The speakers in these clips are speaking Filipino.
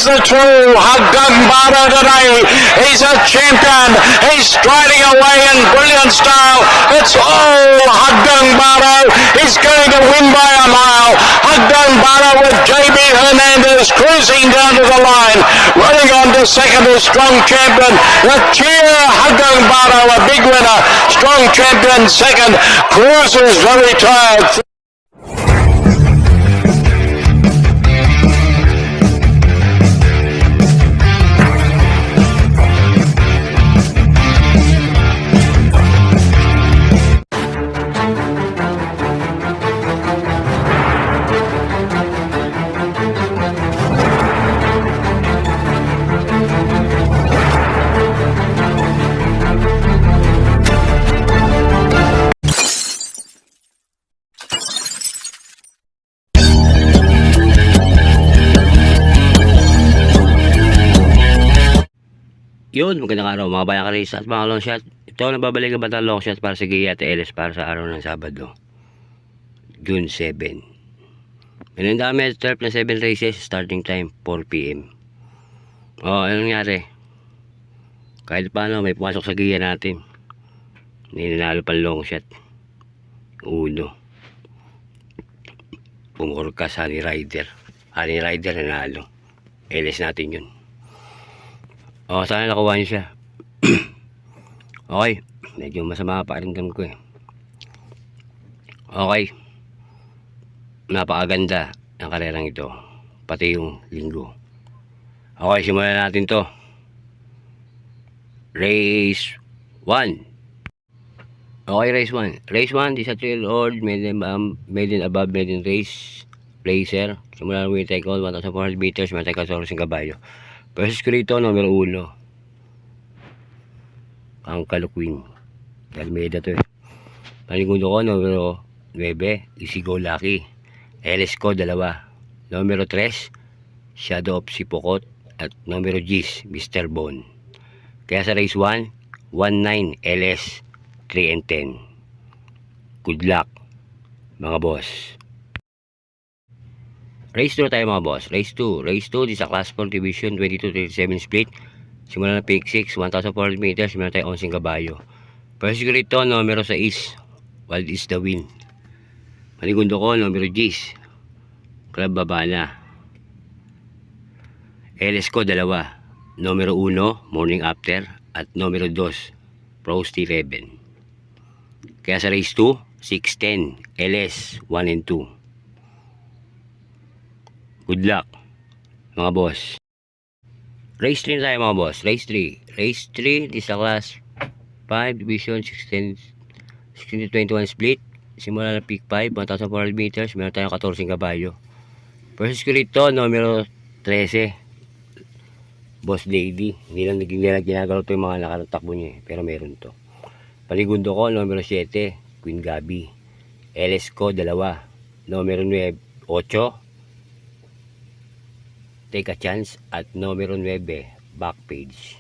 the true Hagdambara today. He's a champion. He's striding away in brilliant style. It's all Hagdambara. He's going to win by a mile. Hagdambara with JB Hernandez cruising down to the line. Running on to second is Strong Champion. The cheer Hagdambara, a big winner. Strong Champion second. Cruiser's very tired. Yun, magandang araw mga bayang karis at mga long shot. Ito nababalik ang batang long shot para sa Gia at LS para sa araw ng Sabado, June 7. May dami, 12 na 7 races, starting time 4 PM. Anong nangyari? Kahit paano may pumasok sa Gia natin. Ninanalo pang long shot. Uno. Pumurkas Honey Rider. Honey Rider nanalo. LS natin yun. Sana nakuha niyo siya. Okay, medyo masama pa rin ko eh. Okay, napakaganda ang karerang ito, pati yung linggo. Okay, simulan natin to. Race 1. Okay, race 1. Race 1, this is a 3-year-old maiden above maiden race placer. Simulan with take all 1,400 meters, may take 14 kabayo. Versus Curito, numero 1. Ang Kalukwin. Almeida to eh. Panigundo ko, numero 9. Easy Go Lucky. LS ko, 2. Numero 3. Shadow of Sipokot. At numero 10. Mr. Bone. Kaya sa race 1, 1-9 LS 3 and 10. Good luck, mga boss. Race 2 tayo mga boss. Race 2. Race 2, this is a class 4 division 22-37 split. Simula ng pick 6, 1,400 meters. Simula tayo 11 kabayo. First rito, numero 6. Wild is the win. Manigundo ko, numero 10. Club Babana. LS ko, 2. Numero 1, Morning After. At numero 2, Prost 11. Kaya sa race 2, 6-10 LS 1 and 2. Good luck, mga boss. Race 3 tayo mga boss. Race 3. Race 3, this is a class 5 division 16-21 split. Simula ng peak 5, 1,400 meters. Meron tayong 14 kabayo. Versus ko rito, numero 13. Boss Lady. Hindi lang ginagalaw ito yung mga nakatakbo niya. Pero meron to. Paligundo ko, numero 7. Queen Gabi. LS ko, 2. Numero 8. Take a Chance at numero 9 back page.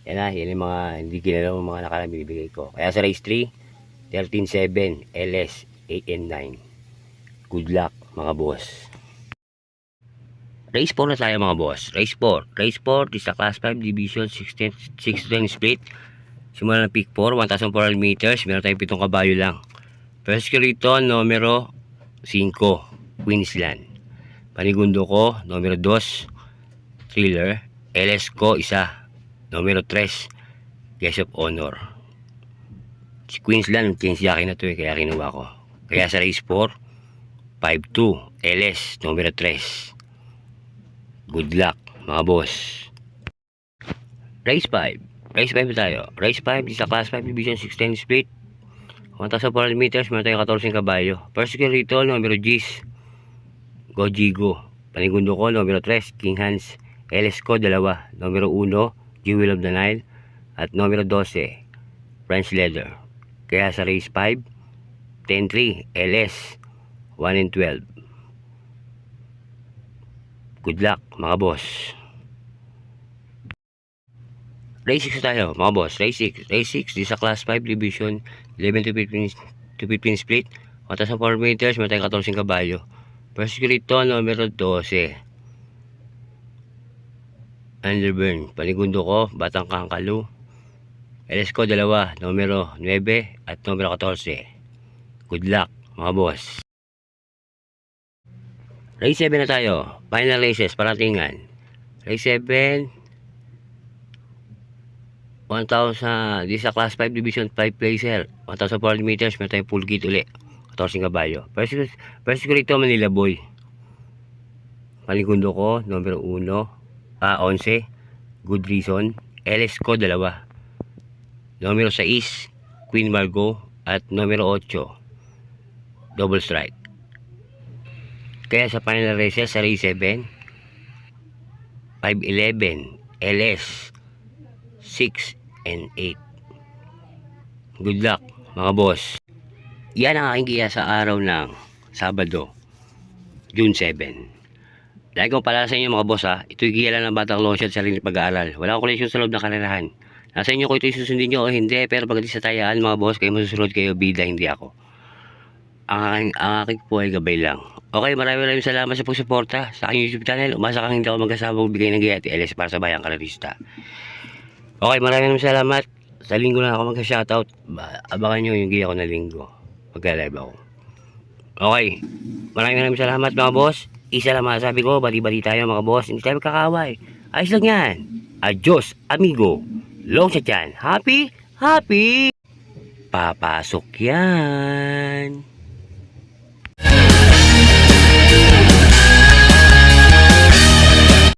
Yan yung mga hindi ginalaw mga nakarang binibigay ko. Kaya sa race 3, 13-7 LS 8 and 9. Good luck, mga boss. Race 4 na tayo mga boss. Race 4. Race 4 is a class 5 division 6-10 split. Simula ng peak 4, 1,400 meters. Meron tayong 7 kabayo lang. First ko rito, numero 5 Queensland. Panigundo ko, numero 2, Thriller. LS ko, 1. Numero 3, Guest of Honor. Si Queensland, change yakin na to eh, kaya kinuha ko. Kaya sa race 4, 5-2, LS, numero 3. Good luck, mga boss. Race 5. Race 5 tayo. Race 5 is a class 5 division 16 split. 1,400 meters, meron tayong 14 kabayo. First ko rito, numero 10. Gojigo. Panigundo ko, numero 3, King Hans. LS ko, 2. Numero 1, Jewel of the Nile. At numero 12, French Leather. Kaya sa race 5, 10-3, LS 1 and 12. Good luck, mga boss. Race 6 tayo, mga boss. Race 6. Race 6, this is a class 5 division 11 to 15 split. 1,400 meters, may tayong 14 kabayo. First ko rito, numero 12. Underburn. Panigundo ko, Batang Kangkalu. LS ko 2, numero 9 at numero 14. Good luck mga boss. Race 7 na tayo. Final races, paratingan. Race 7. 1,000. This sa Class 5 Division 5 placer. 1,400 meters. Meron tayong full kit uli. 14 kabayo. First ko rito, Manila Boy. Panigundo ko, numero 11. Good Reason. LS ko 2. Numero 6. Queen Margot. At numero 8. Double Strike. Kaya sa final races sa race 7, 511, LS, 6, and 8. Good luck mga boss. Yan ang aking giya sa araw ng Sabado, June 7. Lagi kong paalala sa inyo mga boss ha, ito'y giya lang ng Batang Lotion sa rin pag-aaral. Wala akong koleksyon sa loob ng karerahan. Nasa inyo ko ito'y susundin nyo o hindi, pero pagdating sa tayaan mga boss, kayo masusunod kayo, bida, hindi ako. Ang aking po ay gabay lang. Okay, maraming salamat sa pagsuporta sa aking YouTube channel. Umasa kang hindi ako magkasabog bigay ng gaya at LS para sa bayang karerista. Okay, maraming salamat. Sa linggo na ako magka-shoutout. Abangan nyo yung gaya ko na linggo. Magka-live ako. Okay, maraming salamat mga boss. Isa lang masasabi ko, bati-bati tayo mga boss. Hindi tayo magkakaway. Ayos lang yan. Adios, amigo. Long sa tiyan. Happy? Happy! Papasok yan.